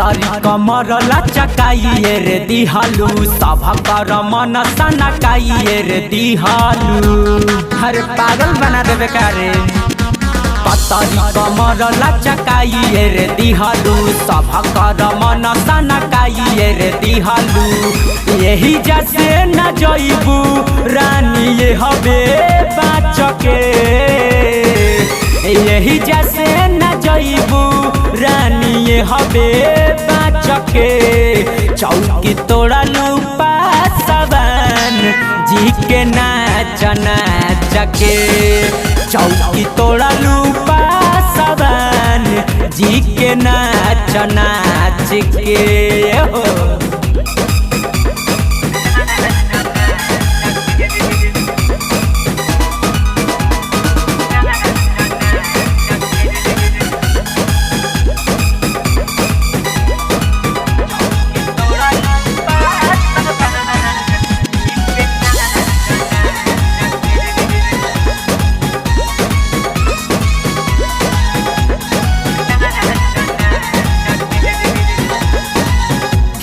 पतरी कमर लचकाइए रे दिहालू सभ कर मन सनकाइए रे दिहालू। हर पागल बना देवे कारे। पतरी कमर लचकाइए रे दिहालू सभ कर मन सनकाइए रे दिहालू। यही जैसे न जइबू रानी ये हबे बाचके, यही जैसे न जइबू रानी ये हबे बाचके। चौकी तोड़ा लूपा सबन जी के नाच नाचके। चौकी तोड़ा लूपा सबन जी के नाच नाचके हो।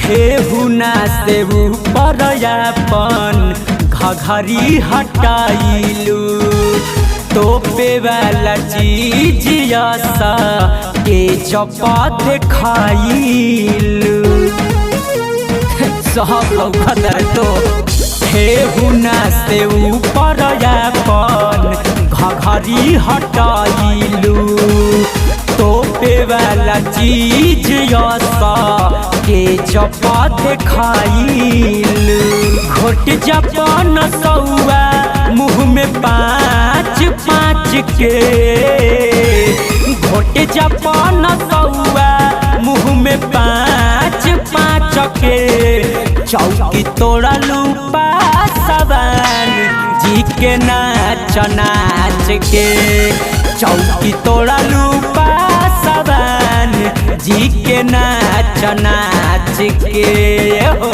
केहुना से ऊपर अपन घघरी हटाइलू। तोपे वाला चीज ऐसा के चपा दिखाइलू। सब खतर तो केहुना से ऊपर अपन घघरी हटाइलू। तोपे वाला चीज ऐसा के चपा दिखाइलू। घोट जपन सौआ मुँह में पाँच पाँच के। घोट जपन सौआ मुँह में पाँच पाँच के। चौकी तोड़ा लूपा सबन जी के नाच नाच के। चौकी तोड़ा लूपा सबन जी के नाच नाच के हो।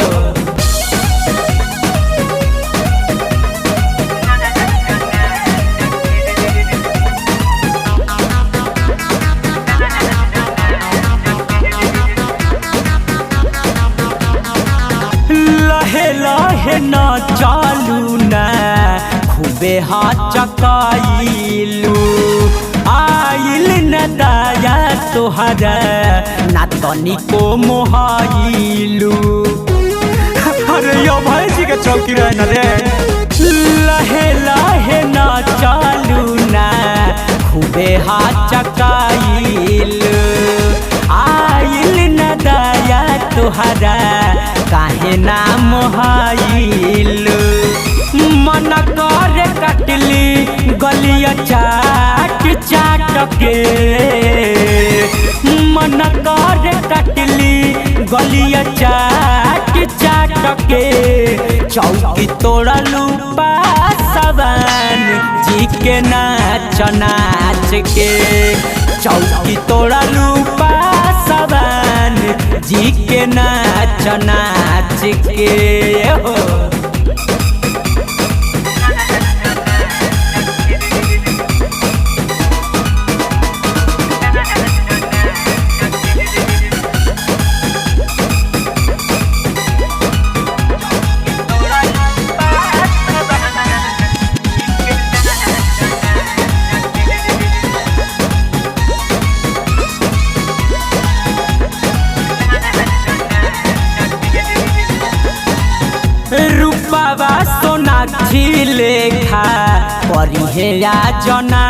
लहे लहे न चालू न खूबे हाथ चकाइलू। आइल न दाया तोहरा ना तनिको मोहाइलू। अरे यो भाई जी के चौकी रहना रे। लहे लहे न चालू न खूबे हाथ चकाइलू। आइल न दाया तोहरा काहे ना मोहाइलू। मन करे कटली गलिया चाट चाट के। मन करे कटली गलिया चाट चाट के। चौकी तोड़ा लूपा सबन जी के नाच नाच के। चौकी तोड़ा लूपा सबन जी के नाच नाच के हो। रूपावा सोनाक्षी लेखा परिहे या जना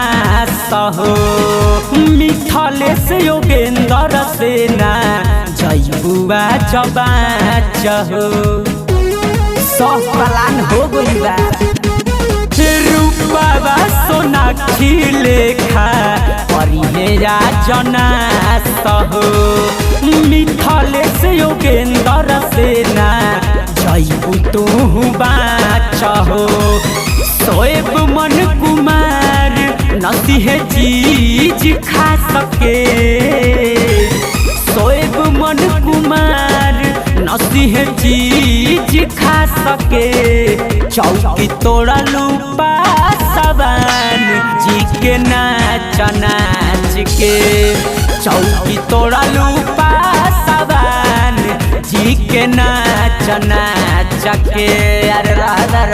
सहो। मिथले से योगेंद्र सेना जयबुआ जबा चहो। सब पलान हो गई बा। रूपावा सोनाक्षी लेखा परिहे या जना सहो। मिथले से योगेंद्र सेना जयबू तू बाचहो। सोएब मन कुमार नसीहे चीज खा सके। सोएब मन कुमार नसीहे चीज खा सके। चौकी तोड़ा लूपा सबन जी के नाच नाच के। चौकी तोड़ा लूपा सबन के नाच नाच के अरे राधा